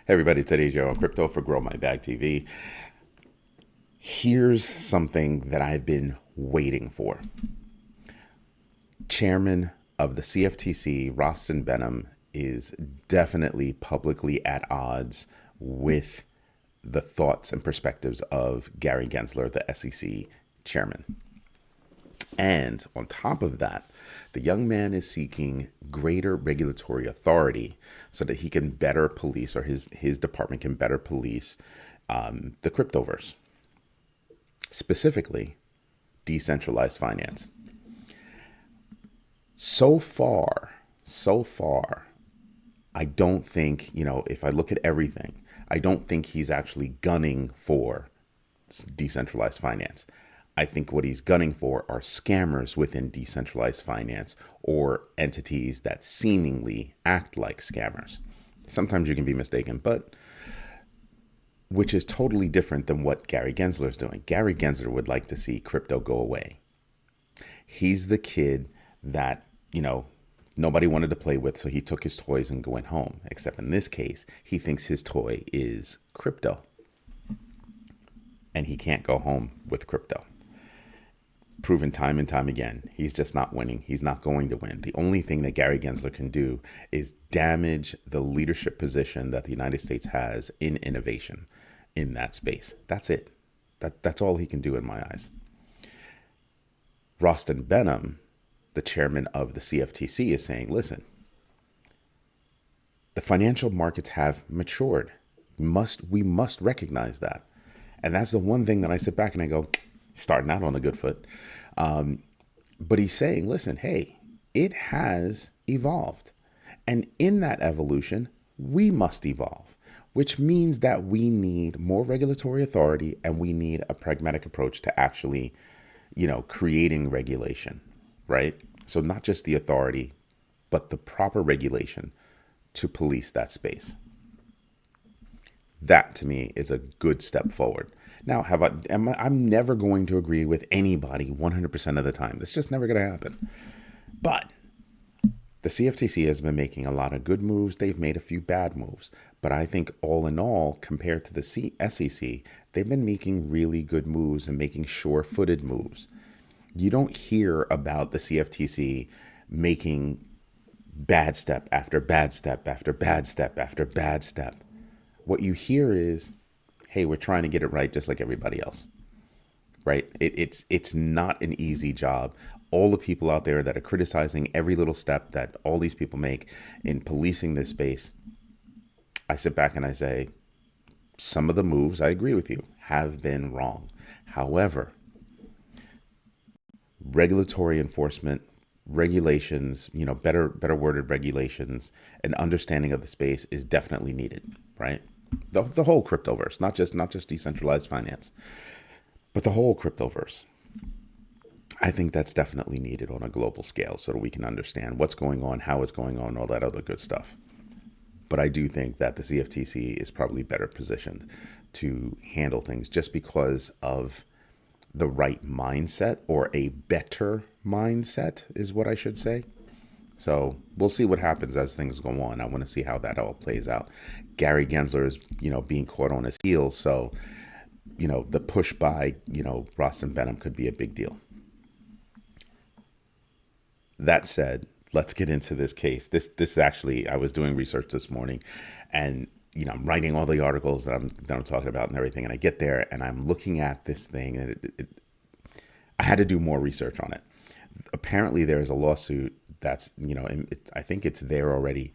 Hey everybody, today's Joe on Crypto for Grow My Bag TV. Here's something that I've been waiting for. Chairman of the CFTC, Rostin Benham, is definitely publicly at odds with the thoughts and perspectives of Gary Gensler, the SEC Chairman. And on top of that, the young man is seeking greater regulatory authority so that he can better police, or his department can better police the cryptoverse, specifically decentralized finance. So far, I don't think, if I look at everything, I don't think he's actually gunning for decentralized finance. I think what he's gunning for are scammers within decentralized finance, or entities that seemingly act like scammers. Sometimes you can be mistaken, but which is totally different than what Gary Gensler is doing. Gary Gensler would like to see crypto go away. He's the kid that, nobody wanted to play with, so he took his toys and went home. Except in this case, he thinks his toy is crypto. And he can't go home with crypto. Proven time and time again, he's just not winning. He's not going to win. The only thing that Gary Gensler can do is damage the leadership position that the United States has in innovation in that space. That's it. That's all he can do in my eyes. Rostin Benham, the chairman of the CFTC, is saying, listen, the financial markets have matured. We must recognize that. And that's the one thing that I sit back and I go, starting out on a good foot. But he's saying, listen, hey, it has evolved. And in that evolution, we must evolve, which means that we need more regulatory authority, and we need a pragmatic approach to actually, creating regulation, right? So not just the authority, but the proper regulation to police that space. That to me is a good step forward. Now, I'm never going to agree with anybody 100% of the time. That's just never going to happen. But the CFTC has been making a lot of good moves. They've made a few bad moves. But I think all in all, compared to the SEC, they've been making really good moves and making sure-footed moves. You don't hear about the CFTC making bad step after bad step after bad step after bad step. What you hear is, hey, we're trying to get it right just like everybody else, right? It's not an easy job. All the people out there that are criticizing every little step that all these people make in policing this space, I sit back and I say, some of the moves, I agree with you, have been wrong. However, regulatory enforcement, regulations, better worded regulations, and understanding of the space is definitely needed, right? The whole cryptoverse, not just decentralized finance, but the whole cryptoverse. I think that's definitely needed on a global scale so that we can understand what's going on, how it's going on, all that other good stuff. But I do think that the CFTC is probably better positioned to handle things just because of the right mindset, or a better mindset is what I should say. So we'll see what happens as things go on. I want to see how that all plays out. Gary Gensler is, being caught on his heels. So, the push by, Rostin Benham could be a big deal. That said, let's get into this case. This actually, I was doing research this morning, and I'm writing all the articles that I'm talking about and everything. And I get there and I'm looking at this thing, and I had to do more research on it. Apparently, there is a lawsuit that's, I think it's there already,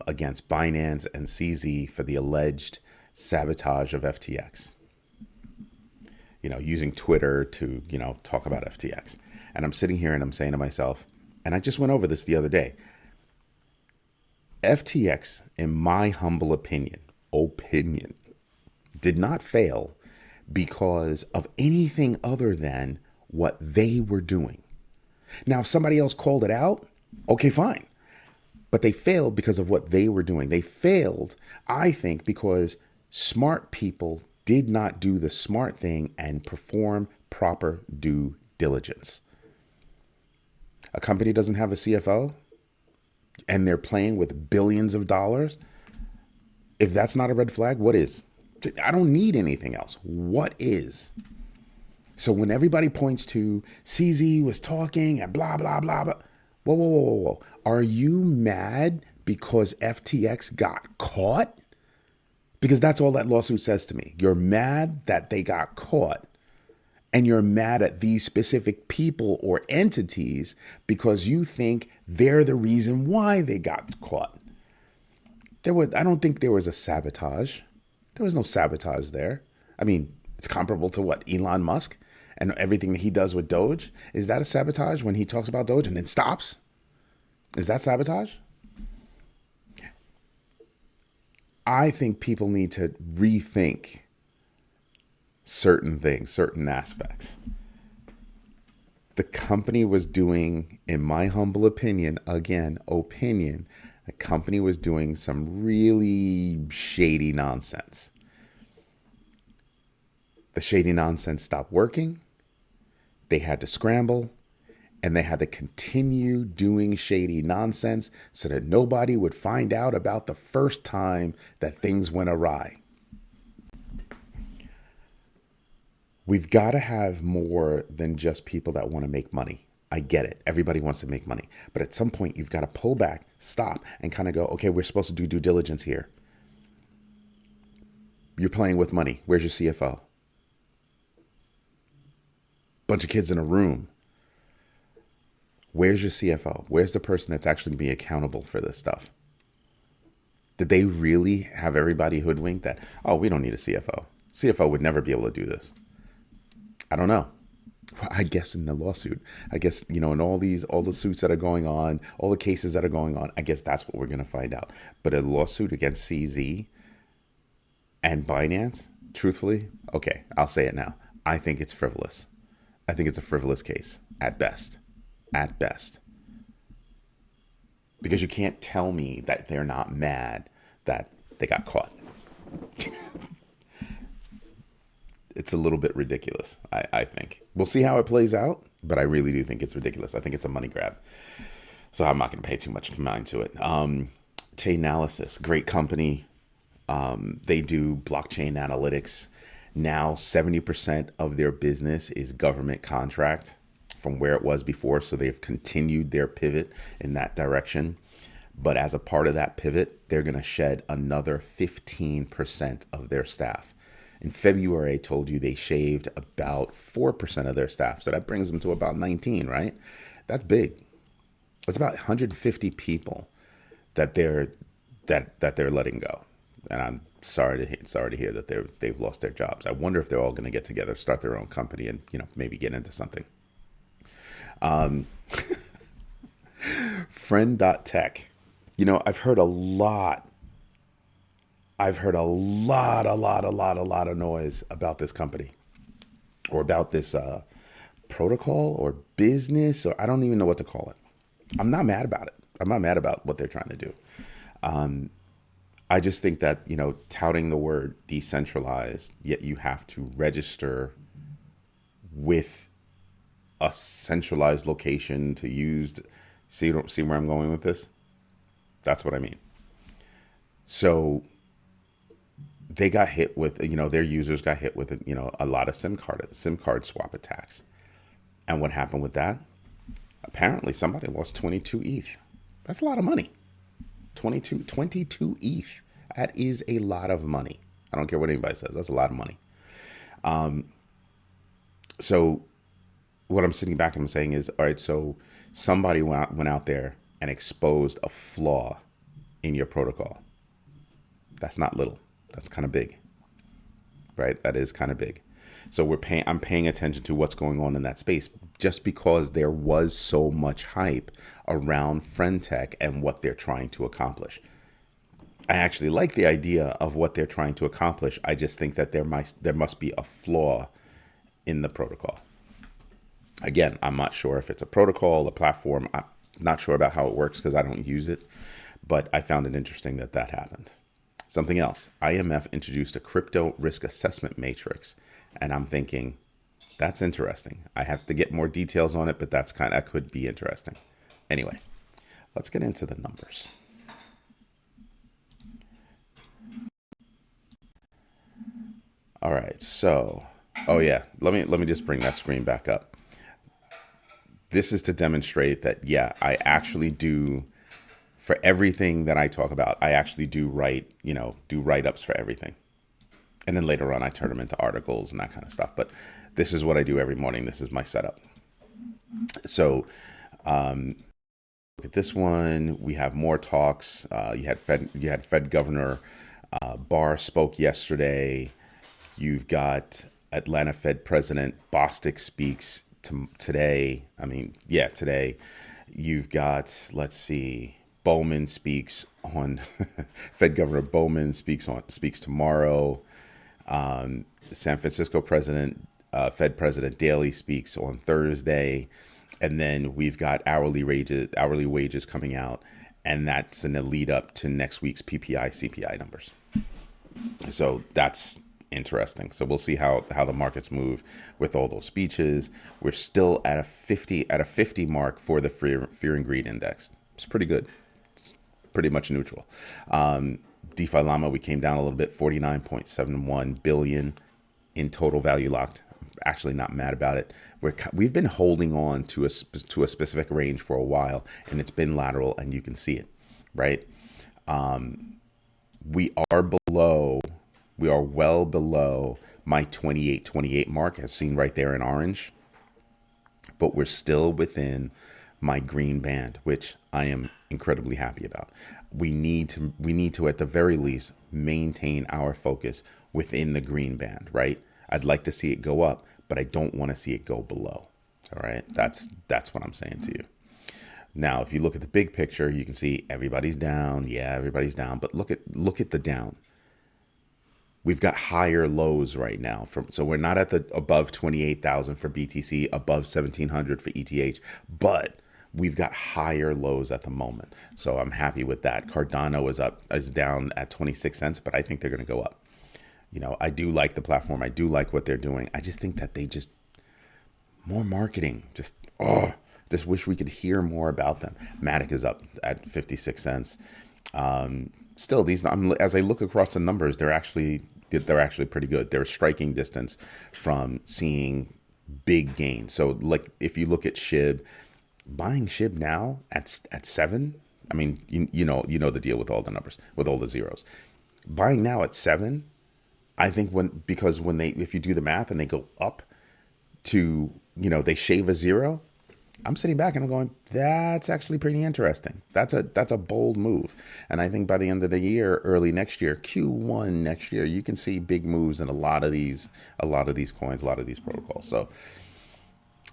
against Binance and CZ for the alleged sabotage of FTX. Using Twitter to, talk about FTX. And I'm sitting here and I'm saying to myself, and I just went over this the other day, FTX, in my humble opinion, did not fail because of anything other than what they were doing. Now, if somebody else called it out, okay, fine. But they failed because of what they were doing. They failed, I think, because smart people did not do the smart thing and perform proper due diligence. A company doesn't have a CFO and they're playing with billions of dollars. If that's not a red flag, what is? I don't need anything else. What is? So when everybody points to CZ was talking and blah, blah, blah, blah. Whoa, whoa, whoa, whoa, whoa. Are you mad because FTX got caught? Because that's all that lawsuit says to me. You're mad that they got caught. And you're mad at these specific people or entities because you think they're the reason why they got caught. I don't think there was a sabotage. There was no sabotage there. I mean, it's comparable to what? Elon Musk and everything that he does with Doge. Is that a sabotage when he talks about Doge and then stops? Is that sabotage? I think people need to rethink certain things, certain aspects. The company was doing, in my humble opinion, the company was doing some really shady nonsense. The shady nonsense stopped working. They had to scramble, and they had to continue doing shady nonsense so that nobody would find out about the first time that things went awry. We've got to have more than just people that want to make money. I get it. Everybody wants to make money. But at some point, you've got to pull back, stop, and kind of go, okay, we're supposed to do due diligence here. You're playing with money. Where's your CFO? Bunch of kids in a room. Where's your CFO? Where's the person that's actually going to be accountable for this stuff? Did they really have everybody hoodwinked that, oh, we don't need a CFO. CFO would never be able to do this. I don't know. I guess in the lawsuit, I guess, in all the suits that are going on, all the cases that are going on, I guess that's what we're going to find out. But a lawsuit against CZ and Binance, truthfully, okay, I'll say it now. I think it's frivolous. I think it's a frivolous case at best. At best. Because you can't tell me that they're not mad that they got caught. It's a little bit ridiculous, I think. We'll see how it plays out, but I really do think it's ridiculous. I think it's a money grab. So I'm not going to pay too much mind to it. Chainalysis, great company. They do blockchain analytics. Now 70% of their business is government contract from where it was before. So they've continued their pivot in that direction. But as a part of that pivot, they're going to shed another 15% of their staff. In February, I told you they shaved about 4% of their staff. So that brings them to about 19, right? That's big. It's about 150 people that they're letting go. And I'm sorry to hear that they've lost their jobs. I wonder if they're all going to get together, start their own company, and maybe get into something. Friend.tech. I've heard a lot of noise about this company or about this protocol or business, or I don't even know what to call it. I'm not mad about it. I'm not mad about what they're trying to do. I just think that, touting the word decentralized, yet you have to register with a centralized location to use. See where I'm going with this? That's what I mean. So they got hit with, their users got hit with, a lot of SIM card swap attacks. And what happened with that? Apparently somebody lost 22 ETH. That's a lot of money. 22 ETH. That is a lot of money. I don't care what anybody says. That's a lot of money. So what I'm sitting back and I'm saying is, all right, so somebody went out there and exposed a flaw in your protocol. That's not little. That's kind of big, right? That is kind of big. So I'm paying attention to what's going on in that space just because there was so much hype around FriendTech and what they're trying to accomplish. I actually like the idea of what they're trying to accomplish. I just think that there must be a flaw in the protocol. Again, I'm not sure if it's a protocol, a platform. I'm not sure about how it works because I don't use it, but I found it interesting that happened. Something else, IMF introduced a crypto risk assessment matrix, and I'm thinking, that's interesting. I have to get more details on it, but that could be interesting. Anyway, let's get into the numbers. All right. So, oh yeah, let me just bring that screen back up. This is to demonstrate that, yeah, I actually do, for everything that I talk about, I actually do do write-ups for everything. And then later on, I turn them into articles and that kind of stuff. But this is what I do every morning. This is my setup. So look at this one. We have more talks. You had Fed Governor Barr spoke yesterday. You've got Atlanta Fed President Bostic speaks today. Today. You've got, let's see, Bowman speaks on Fed Governor Bowman speaks tomorrow. San Francisco Fed President Daly speaks on Thursday, and then we've got hourly wages coming out, and that's in the lead up to next week's PPI CPI numbers. So that's interesting. So we'll see how the markets move with all those speeches. We're still at a 50 mark for the fear and greed index. It's pretty good. It's pretty much neutral. DeFi Llama, we came down a little bit, 49.71 billion in total value locked. I'm actually not mad about it. We've been holding on to a specific range for a while, and it's been lateral, and you can see it, right? We are well below my 28 mark, as seen right there in orange, but we're still within my green band, which I am incredibly happy about. We need to at the very least maintain our focus within the green band, right? I'd like to see it go up, but I don't want to see it go below. All right, that's what I'm saying to you. Now, if you look at the big picture, you can see everybody's down. Yeah, everybody's down, but look at the down. We've got higher lows right now. So we're not at the above 28,000 for BTC, above 1,700 for ETH, but we've got higher lows at the moment. So I'm happy with that. Cardano is down at 26 cents, but I think they're going to go up. I do like the platform. I do like what they're doing. I just think that more marketing. Just wish we could hear more about them. Matic is up at 56 cents. Still, as I look across the numbers, they're actually pretty good. They're striking distance from seeing big gains. So, like, if you look at SHIB, buying SHIB now at 7. I mean, you know the deal with all the numbers, with all the zeros. Buying now at 7, I think if you do the math and they go up to, they shave a zero, I'm sitting back and I'm going, that's actually pretty interesting. That's a bold move. And I think by the end of the year, early next year, Q1 next year, you can see big moves in a lot of these coins, a lot of these protocols. So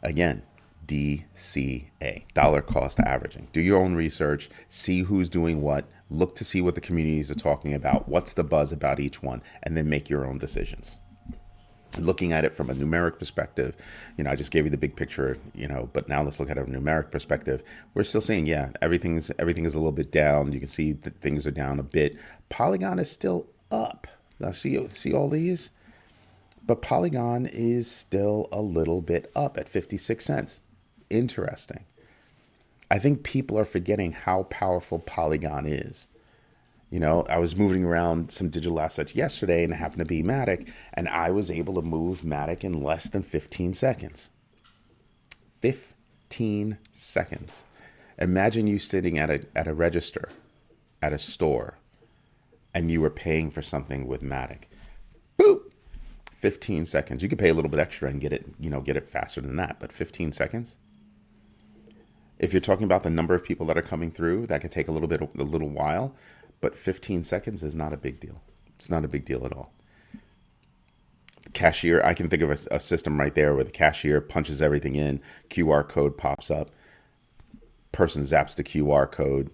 again, DCA, dollar cost averaging. Do your own research, see who's doing what, look to see what the communities are talking about, what's the buzz about each one, and then make your own decisions. Looking at it from a numeric perspective, I just gave you the big picture, but now let's look at a numeric perspective. We're still seeing, everything is a little bit down. You can see that things are down a bit. Polygon is still up. Now see all these? But Polygon is still a little bit up at 56 cents. Interesting. I think people are forgetting how powerful Polygon is. I was moving around some digital assets yesterday, and it happened to be Matic, and I was able to move Matic in less than 15 seconds. 15 seconds. Imagine you sitting at a register at a store, and you were paying for something with Matic. Boop! 15 seconds. You could pay a little bit extra and get it faster than that, but 15 seconds? If you're talking about the number of people that are coming through, that could take a little while. But 15 seconds is not a big deal. It's not a big deal at all. Cashier, I can think of a system right there where the cashier punches everything in, QR code pops up, person zaps the QR code.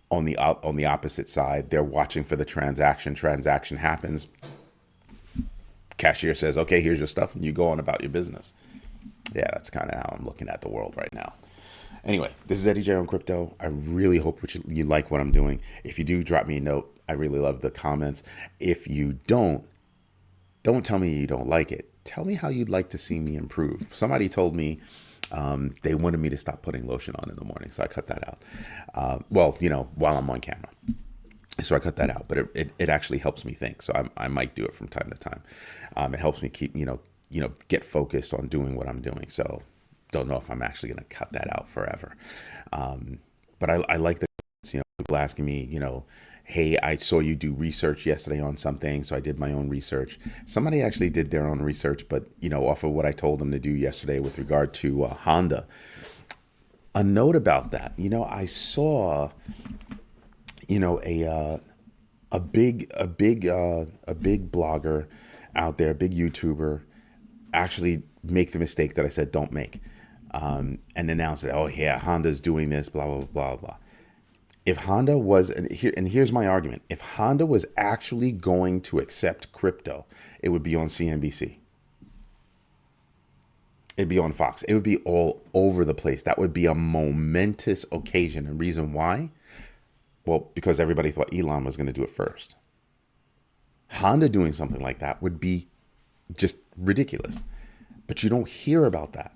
On the opposite side, they're watching for the transaction. Transaction happens. Cashier says, okay, here's your stuff, and you go on about your business. Yeah, that's kind of how I'm looking at the world right now. Anyway, this is Eddie J on Crypto. I really hope you like what I'm doing. If you do, drop me a note. I really love the comments. If you don't tell me you don't like it. Tell me how you'd like to see me improve. Somebody told me they wanted me to stop putting lotion on in the morning, so I cut that out. While I'm on camera. So I cut that out, but it actually helps me think. So I might do it from time to time. It helps me keep, get focused on doing what I'm doing. So don't know if I'm actually going to cut that out forever. But I like the, people asking me, hey, I saw you do research yesterday on something. So I did my own research. Somebody actually did their own research, but, off of what I told them to do yesterday with regard to Honda. A note about that, I saw, a big blogger out there, a big YouTuber, actually make the mistake that I said don't make, and announce it. Oh yeah, Honda's doing this, blah blah blah blah. If Honda was, and here's my argument: if Honda was actually going to accept crypto, it would be on CNBC. It'd be on Fox. It would be all over the place. That would be a momentous occasion. And reason why? Well, because everybody thought Elon was going to do it first. Honda doing something like that would be just ridiculous. But you don't hear about that.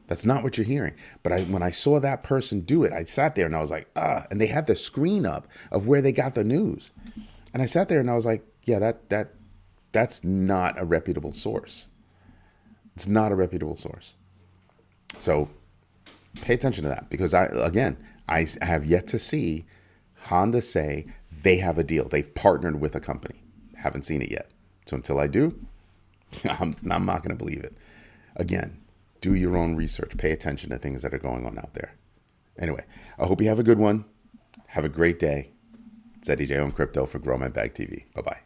That's not what you're hearing. But when I saw that person do it, I sat there and I was like, and they had the screen up of where they got the news. And I sat there and I was like, yeah, that's not a reputable source. It's not a reputable source. So pay attention to that, because I have yet to see Honda say they have a deal. They've partnered with a company. Haven't seen it yet. So until I do, I'm not going to believe it. Again, do your own research. Pay attention to things that are going on out there. Anyway, I hope you have a good one. Have a great day. It's Eddie J on Crypto for Grow My Bag TV. Bye-bye.